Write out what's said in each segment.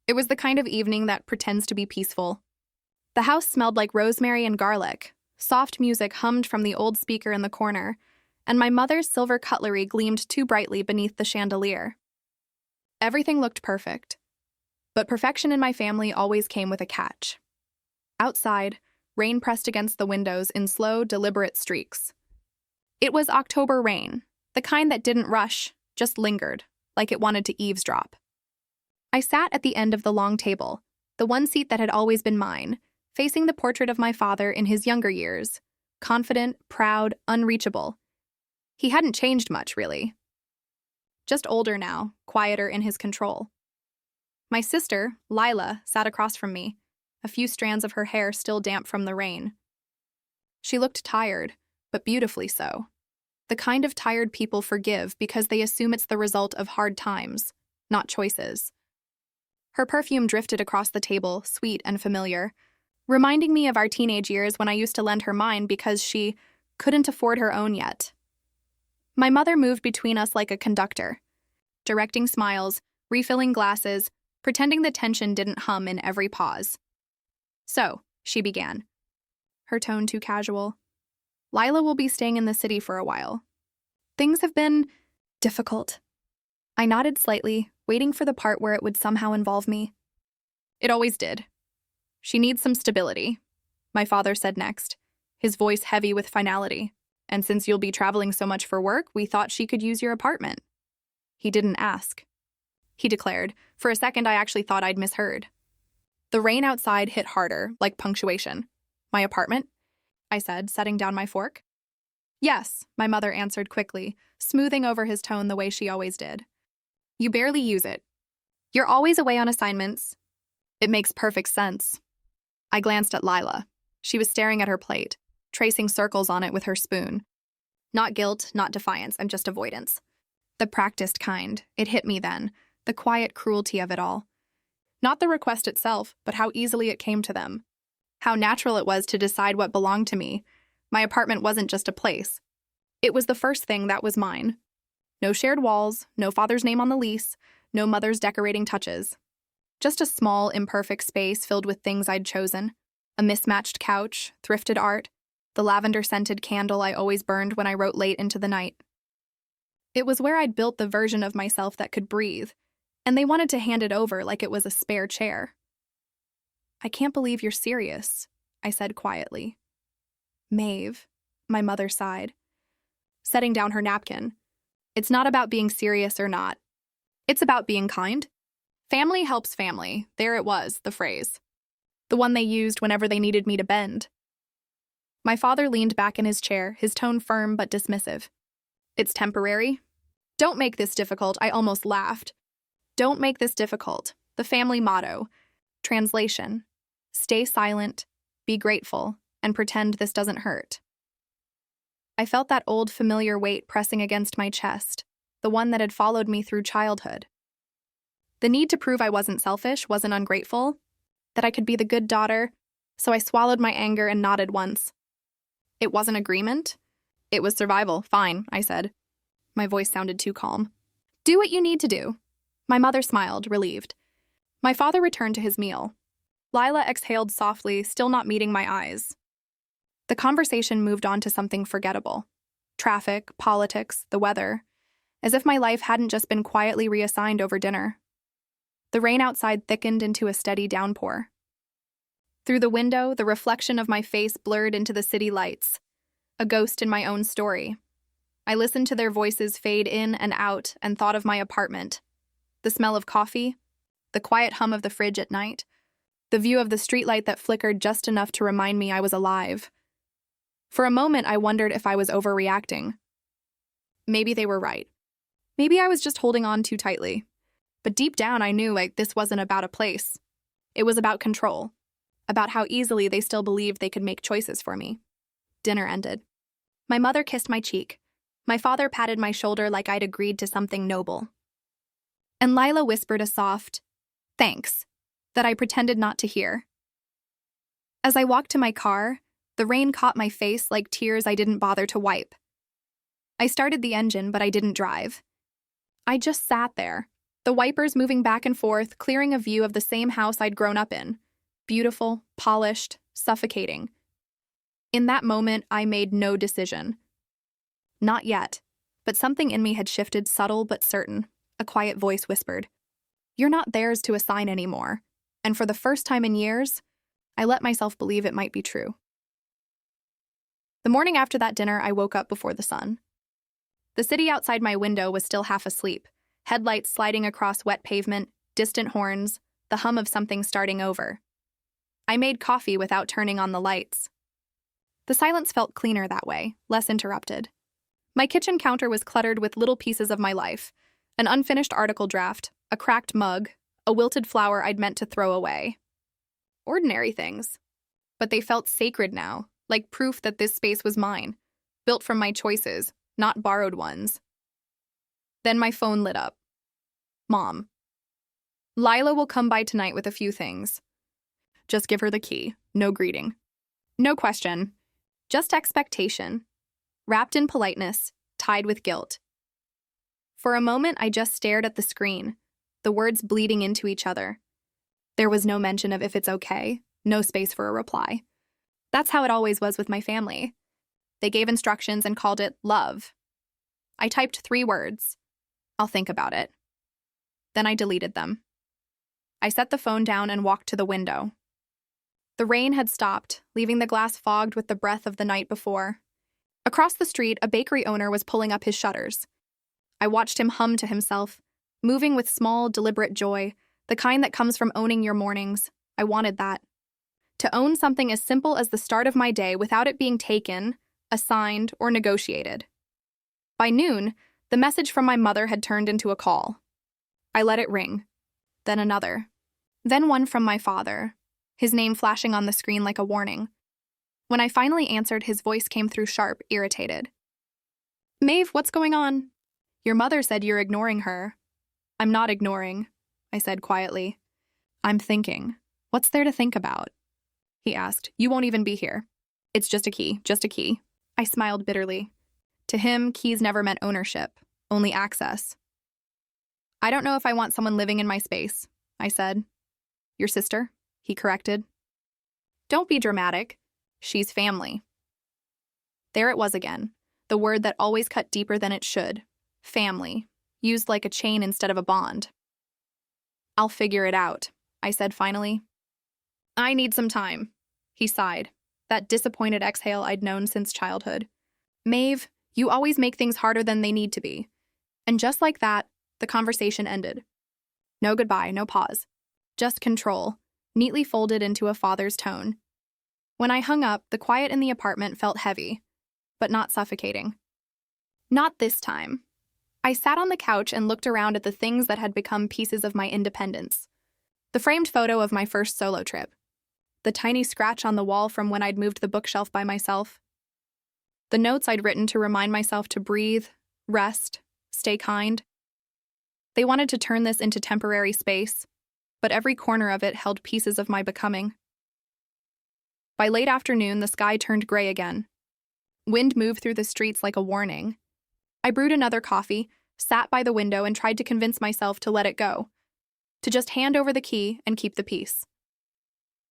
It was the kind of evening that pretends to be peaceful. The house smelled like rosemary and garlic. Soft music hummed from the old speaker in the corner, and my mother's silver cutlery gleamed too brightly beneath the chandelier. Everything looked perfect. But perfection in my family always came with a catch. Outside, rain pressed against the windows in slow, deliberate streaks. It was October rain, the kind that didn't rush, just lingered, like it wanted to eavesdrop. I sat at the end of the long table, the one seat that had always been mine, facing the portrait of my father in his younger years, confident, proud, unreachable. He hadn't changed much, really. Just older now, quieter in his control. My sister, Lila, sat across from me, a few strands of her hair still damp from the rain. She looked tired, but beautifully so. The kind of tired people forgive because they assume it's the result of hard times, not choices. Her perfume drifted across the table, sweet and familiar, reminding me of our teenage years when I used to lend her mine because she couldn't afford her own yet. My mother moved between us like a conductor, directing smiles, refilling glasses, pretending the tension didn't hum in every pause. "So," she began, her tone too casual, "Lila will be staying in the city for a while. Things have been difficult." I nodded slightly, waiting for the part where it would somehow involve me. "It always did. She needs some stability," my father said next, his voice heavy with finality. "And since you'll be traveling so much for work, we thought she could use your apartment." He didn't ask. He declared. For a second, I actually thought I'd misheard. The rain outside hit harder, like punctuation. "My apartment?" I said, setting down my fork. "Yes," my mother answered quickly, smoothing over his tone the way she always did. "You barely use it. You're always away on assignments." "It makes perfect sense." I glanced at Lila. She was staring at her plate, tracing circles on it with her spoon. Not guilt, not defiance, and just avoidance. The practiced kind. It hit me then, the quiet cruelty of it all. Not the request itself, but how easily it came to them. How natural it was to decide what belonged to me. My apartment wasn't just a place. It was the first thing that was mine. No shared walls, no father's name on the lease, no mother's decorating touches. Just a small, imperfect space filled with things I'd chosen. A mismatched couch, thrifted art, the lavender-scented candle I always burned when I wrote late into the night. It was where I'd built the version of myself that could breathe, and they wanted to hand it over like it was a spare chair. "I can't believe you're serious," I said quietly. "Maeve," my mother sighed, setting down her napkin. "It's not about being serious or not. It's about being kind. Family helps family." There it was, the phrase. The one they used whenever they needed me to bend. My father leaned back in his chair, his tone firm but dismissive. "It's temporary. Don't make this difficult." I almost laughed. "Don't make this difficult." The family motto. Translation: stay silent, be grateful, and pretend this doesn't hurt. I felt that old familiar weight pressing against my chest, the one that had followed me through childhood. The need to prove I wasn't selfish, wasn't ungrateful, that I could be the good daughter, so I swallowed my anger and nodded once. It wasn't agreement. It was survival. "Fine," I said. My voice sounded too calm. "Do what you need to do." My mother smiled, relieved. My father returned to his meal. Lila exhaled softly, still not meeting my eyes. The conversation moved on to something forgettable. Traffic, politics, the weather. As if my life hadn't just been quietly reassigned over dinner. The rain outside thickened into a steady downpour. Through the window, the reflection of my face blurred into the city lights. A ghost in my own story. I listened to their voices fade in and out and thought of my apartment. The smell of coffee, the quiet hum of the fridge at night, the view of the streetlight that flickered just enough to remind me I was alive. For a moment, I wondered if I was overreacting. Maybe they were right. Maybe I was just holding on too tightly. But deep down, I knew this wasn't about a place. It was about control. About how easily they still believed they could make choices for me. Dinner ended. My mother kissed my cheek. My father patted my shoulder like I'd agreed to something noble. And Lila whispered a soft, "Thanks," that I pretended not to hear. As I walked to my car, the rain caught my face like tears I didn't bother to wipe. I started the engine, but I didn't drive. I just sat there, the wipers moving back and forth, clearing a view of the same house I'd grown up in. Beautiful, polished, suffocating. In that moment, I made no decision. Not yet, but something in me had shifted, subtle but certain. A quiet voice whispered, "You're not theirs to assign anymore." And for the first time in years, I let myself believe it might be true. The morning after that dinner, I woke up before the sun. The city outside my window was still half asleep, headlights sliding across wet pavement, distant horns, the hum of something starting over. I made coffee without turning on the lights. The silence felt cleaner that way, less interrupted. My kitchen counter was cluttered with little pieces of my life, an unfinished article draft, a cracked mug, a wilted flower I'd meant to throw away. Ordinary things. But they felt sacred now, like proof that this space was mine, built from my choices, not borrowed ones. Then my phone lit up. Mom. Lila will come by tonight with a few things. Just give her the key, no greeting. No question, just expectation, wrapped in politeness, tied with guilt. For a moment, I just stared at the screen, the words bleeding into each other. There was no mention of if it's okay, no space for a reply. That's how it always was with my family. They gave instructions and called it love. I typed 3 words. I'll think about it. Then I deleted them. I set the phone down and walked to the window. The rain had stopped, leaving the glass fogged with the breath of the night before. Across the street, a bakery owner was pulling up his shutters. I watched him hum to himself, moving with small, deliberate joy, the kind that comes from owning your mornings. I wanted that. To own something as simple as the start of my day without it being taken, assigned, or negotiated. By noon, the message from my mother had turned into a call. I let it ring. Then another. Then one from my father, his name flashing on the screen like a warning. When I finally answered, his voice came through sharp, irritated. "Maeve, what's going on? Your mother said you're ignoring her." "I'm not ignoring," I said quietly. "I'm thinking. What's there to think about?" He asked. "You won't even be here. It's just a key, just a key." I smiled bitterly. To him, keys never meant ownership, only access. "I don't know if I want someone living in my space," I said. "Your sister?" he corrected. "Don't be dramatic. She's family." There it was again, the word that always cut deeper than it should. Family, used like a chain instead of a bond. "I'll figure it out," I said finally. "I need some time," he sighed, that disappointed exhale I'd known since childhood. "Maeve, you always make things harder than they need to be." And just like that, the conversation ended. No goodbye, no pause. Just control, neatly folded into a father's tone. When I hung up, the quiet in the apartment felt heavy, but not suffocating. Not this time. I sat on the couch and looked around at the things that had become pieces of my independence. The framed photo of my first solo trip. The tiny scratch on the wall from when I'd moved the bookshelf by myself. The notes I'd written to remind myself to breathe, rest, stay kind. They wanted to turn this into temporary space, but every corner of it held pieces of my becoming. By late afternoon, the sky turned gray again. Wind moved through the streets like a warning. I brewed another coffee, sat by the window, and tried to convince myself to let it go, to just hand over the key and keep the peace.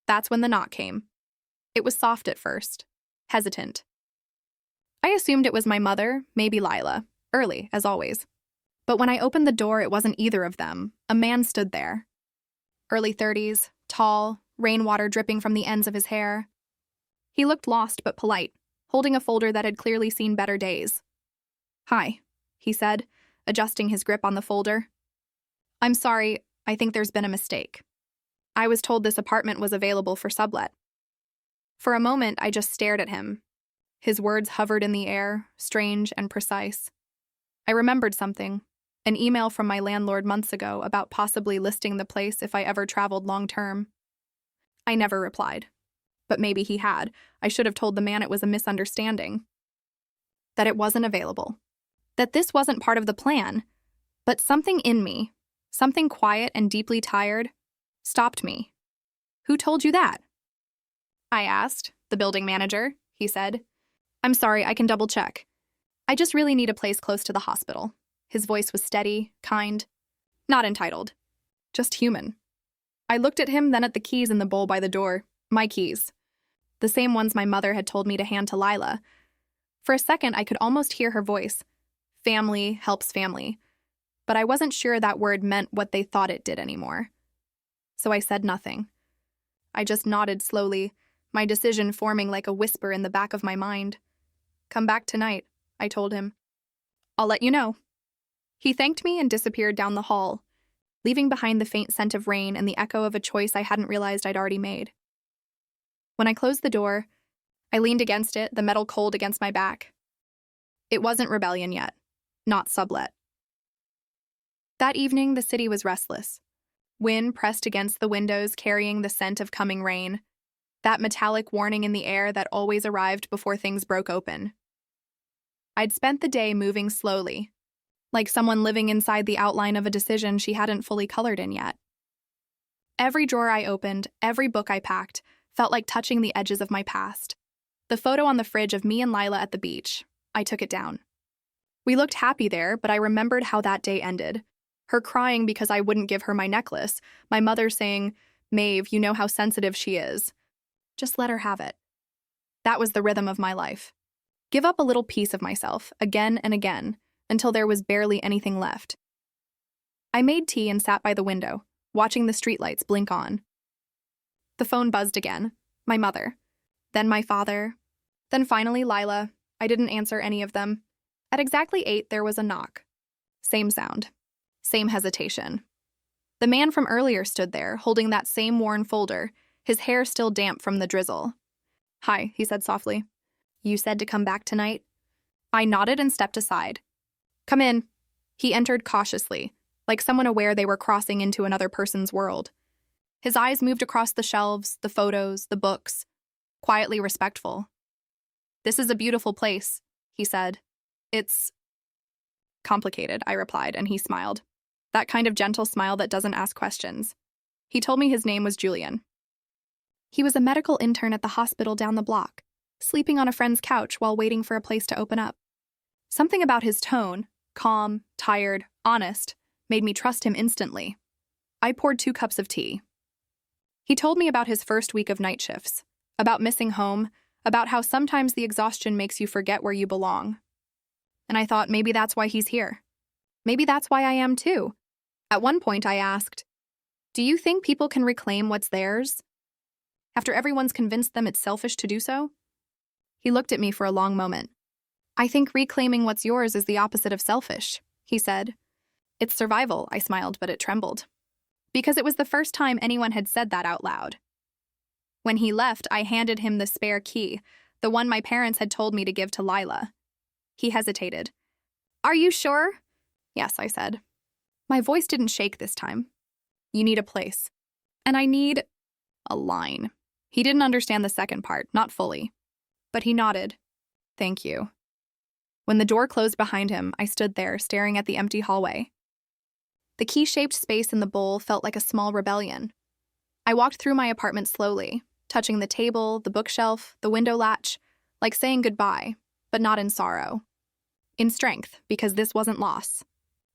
That's when the knock came. It was soft at first, hesitant. I assumed it was my mother, maybe Lila, early, as always. But when I opened the door, it wasn't either of them. A man stood there. Early 30s, tall, rainwater dripping from the ends of his hair. He looked lost but polite, holding a folder that had clearly seen better days. "Hi," he said, adjusting his grip on the folder. "I'm sorry, I think there's been a mistake. I was told this apartment was available for sublet." For a moment, I just stared at him. His words hovered in the air, strange and precise. I remembered something, an email from my landlord months ago about possibly listing the place if I ever traveled long-term. I never replied. But maybe he had. I should have told the man it was a misunderstanding. That it wasn't available. That this wasn't part of the plan. But something in me, something quiet and deeply tired, stopped me. "Who told you that?" I asked. "The building manager," he said. "I'm sorry, I can double-check. I just really need a place close to the hospital." His voice was steady, kind. Not entitled. Just human. I looked at him, then at the keys in the bowl by the door. My keys. The same ones my mother had told me to hand to Lila. For a second, I could almost hear her voice. Family helps family. But I wasn't sure that word meant what they thought it did anymore. So I said nothing. I just nodded slowly, my decision forming like a whisper in the back of my mind. Come back tonight, I told him. I'll let you know. He thanked me and disappeared down the hall, leaving behind the faint scent of rain and the echo of a choice I hadn't realized I'd already made. When I closed the door, I leaned against it, the metal cold against my back. It wasn't rebellion yet, not sublet. That evening, the city was restless. Wind pressed against the windows, carrying the scent of coming rain, that metallic warning in the air that always arrived before things broke open. I'd spent the day moving slowly, like someone living inside the outline of a decision she hadn't fully colored in yet. Every drawer I opened, every book I packed, felt like touching the edges of my past. The photo on the fridge of me and Lila at the beach, I took it down. We looked happy there, but I remembered how that day ended. Her crying because I wouldn't give her my necklace, my mother saying, "Maeve, you know how sensitive she is. Just let her have it." That was the rhythm of my life. Give up a little piece of myself, again and again, until there was barely anything left. I made tea and sat by the window, watching the streetlights blink on. The phone buzzed again. My mother. Then my father. Then finally Lila. I didn't answer any of them. At exactly 8, there was a knock. Same sound. Same hesitation. The man from earlier stood there, holding that same worn folder, his hair still damp from the drizzle. "Hi," he said softly. "You said to come back tonight?" I nodded and stepped aside. "Come in." He entered cautiously, like someone aware they were crossing into another person's world. His eyes moved across the shelves, the photos, the books, quietly respectful. "This is a beautiful place," he said. "It's complicated," I replied, and he smiled. That kind of gentle smile that doesn't ask questions. He told me his name was Julian. He was a medical intern at the hospital down the block, sleeping on a friend's couch while waiting for a place to open up. Something about his tone, calm, tired, honest, made me trust him instantly. I poured 2 cups of tea. He told me about his first week of night shifts, about missing home, about how sometimes the exhaustion makes you forget where you belong. And I thought maybe that's why he's here. Maybe that's why I am too. At one point I asked, "Do you think people can reclaim what's theirs? After everyone's convinced them it's selfish to do so?" He looked at me for a long moment. "I think reclaiming what's yours is the opposite of selfish," he said. "It's survival," I smiled, but it trembled. Because it was the first time anyone had said that out loud. When he left, I handed him the spare key, the one my parents had told me to give to Lila. He hesitated. "Are you sure?" "Yes," I said. My voice didn't shake this time. "You need a place. And I need a line." He didn't understand the second part, not fully. But he nodded. "Thank you." When the door closed behind him, I stood there, staring at the empty hallway. The key-shaped space in the bowl felt like a small rebellion. I walked through my apartment slowly, touching the table, the bookshelf, the window latch, like saying goodbye, but not in sorrow. In strength, because this wasn't loss.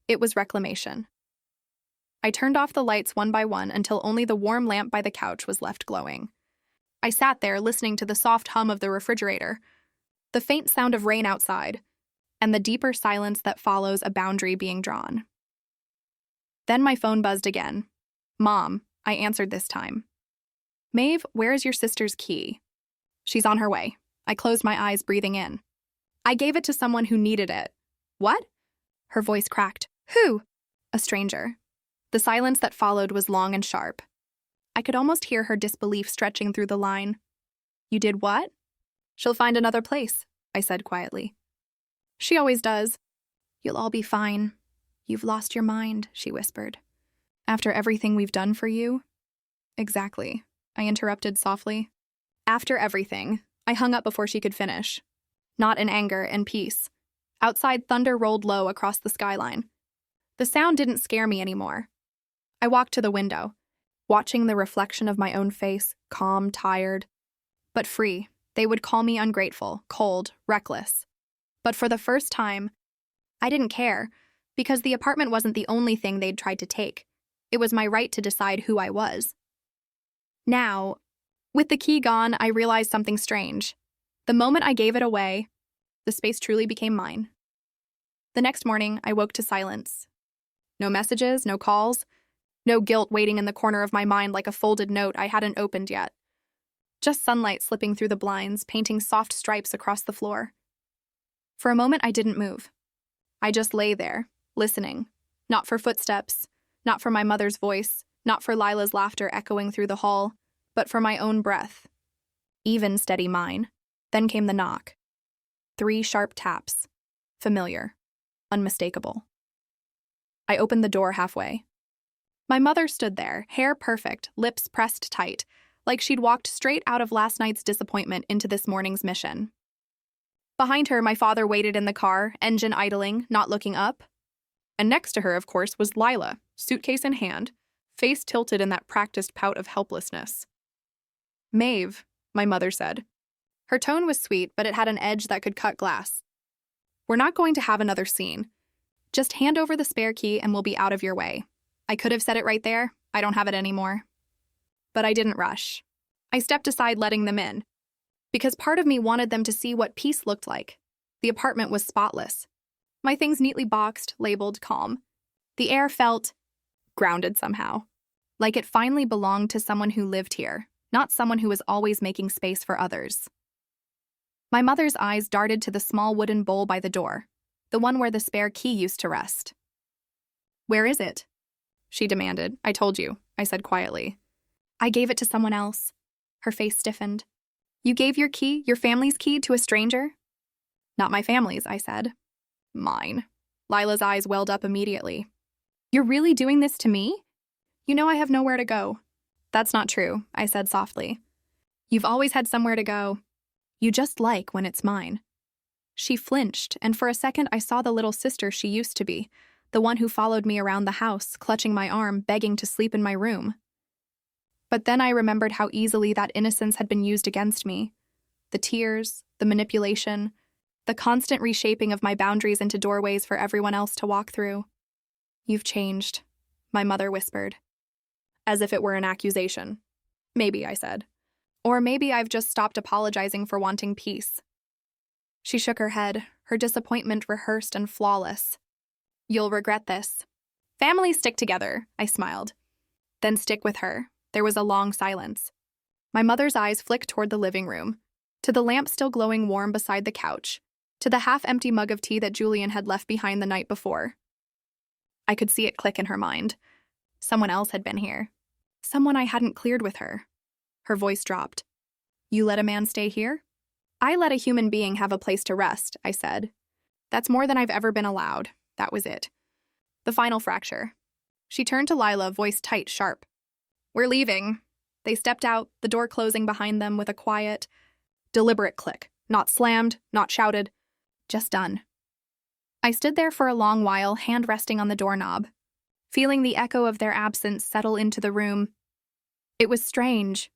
It was reclamation. I turned off the lights one by one until only the warm lamp by the couch was left glowing. I sat there listening to the soft hum of the refrigerator, the faint sound of rain outside, and the deeper silence that follows a boundary being drawn. Then my phone buzzed again. "Mom," I answered this time. "Maeve, where is your sister's key?" "She's on her way." I closed my eyes, breathing in. "I gave it to someone who needed it." "What?" Her voice cracked. "Who?" "A stranger." The silence that followed was long and sharp. I could almost hear her disbelief stretching through the line. "You did what?" "She'll find another place," I said quietly. "She always does." "You'll all be fine. You've lost your mind," she whispered. "After everything we've done for you?" "Exactly," I interrupted softly. "After everything." I hung up before she could finish. Not in anger, in peace. Outside, thunder rolled low across the skyline. The sound didn't scare me anymore. I walked to the window, watching the reflection of my own face, calm, tired, but free. They would call me ungrateful, cold, reckless. But for the first time, I didn't care. Because the apartment wasn't the only thing they'd tried to take. It was my right to decide who I was. Now, with the key gone, I realized something strange. The moment I gave it away, the space truly became mine. The next morning, I woke to silence. No messages, no calls, no guilt waiting in the corner of my mind like a folded note I hadn't opened yet. Just sunlight slipping through the blinds, painting soft stripes across the floor. For a moment, I didn't move. I just lay there, listening, not for footsteps, not for my mother's voice, not for Lila's laughter echoing through the hall, but for my own breath. Even, steady mine. Then came the knock. 3 sharp taps. Familiar. Unmistakable. I opened the door halfway. My mother stood there, hair perfect, lips pressed tight, like she'd walked straight out of last night's disappointment into this morning's mission. Behind her, my father waited in the car, engine idling, not looking up. And next to her, of course, was Lila, suitcase in hand, face tilted in that practiced pout of helplessness. "Maeve," my mother said. Her tone was sweet, but it had an edge that could cut glass. "We're not going to have another scene. Just hand over the spare key and we'll be out of your way. I could have said it right there. I don't have it anymore." But I didn't rush. I stepped aside, letting them in. Because part of me wanted them to see what peace looked like. The apartment was spotless. My things neatly boxed, labeled calm. The air felt grounded somehow. Like it finally belonged to someone who lived here, not someone who was always making space for others. My mother's eyes darted to the small wooden bowl by the door, the one where the spare key used to rest. "Where is it?" she demanded. "I told you," I said quietly. "I gave it to someone else." Her face stiffened. "You gave your key, your family's key, to a stranger?" "Not my family's," I said. "Mine." Lila's eyes welled up immediately. "You're really doing this to me? You know I have nowhere to go." "That's not true," I said softly. "You've always had somewhere to go. You just like when it's mine." She flinched, and for a second I saw the little sister she used to be, the one who followed me around the house, clutching my arm, begging to sleep in my room. But then I remembered how easily that innocence had been used against me. The tears, the manipulation, the constant reshaping of my boundaries into doorways for everyone else to walk through. "You've changed," my mother whispered. As if it were an accusation. "Maybe," I said. "Or maybe I've just stopped apologizing for wanting peace." She shook her head, her disappointment rehearsed and flawless. "You'll regret this." "Families stick together," I smiled. "Then stick with her." There was a long silence. My mother's eyes flicked toward the living room, to the lamp still glowing warm beside the couch, to the half-empty mug of tea that Julian had left behind the night before. I could see it click in her mind. Someone else had been here. Someone I hadn't cleared with her. Her voice dropped. "You let a man stay here?" "I let a human being have a place to rest," I said. "That's more than I've ever been allowed." That was it. The final fracture. She turned to Lila, voice tight, sharp. "We're leaving." They stepped out, the door closing behind them with a quiet, deliberate click. Not slammed, not shouted. Just done. I stood there for a long while, hand resting on the doorknob, feeling the echo of their absence settle into the room. It was strange.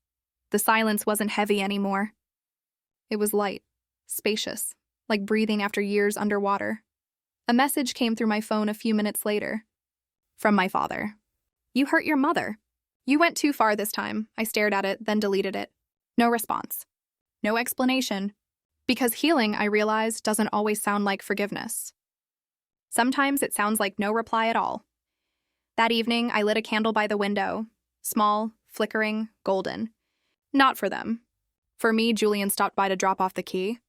The silence wasn't heavy anymore. It was light, spacious, like breathing after years underwater. A message came through my phone a few minutes later. From my father. "You hurt your mother. You went too far this time." I stared at it, then deleted it. No response. No explanation. Because healing, I realized, doesn't always sound like forgiveness. Sometimes it sounds like no reply at all. That evening, I lit a candle by the window. Small, flickering, golden. Not for them. For me, Julian stopped by to drop off the key.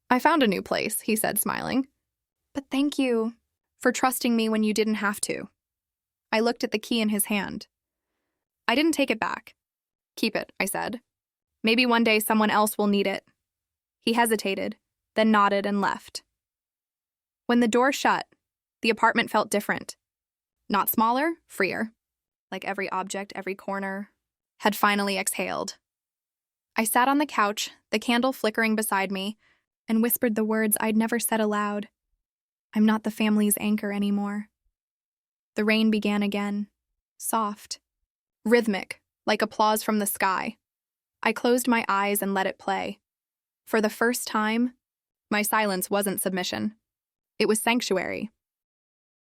"I found a new place," he said, smiling. "But thank you for trusting me when you didn't have to." I looked at the key in his hand. I didn't take it back. "Keep it," I said. "Maybe one day someone else will need it." He hesitated, then nodded and left. When the door shut, the apartment felt different. Not smaller, freer. Like every object, every corner, had finally exhaled. I sat on the couch, the candle flickering beside me, and whispered the words I'd never said aloud. I'm not the family's anchor anymore. The rain began again, soft, rhythmic, like applause from the sky. I closed my eyes and let it play. For the first time, my silence wasn't submission. It was sanctuary.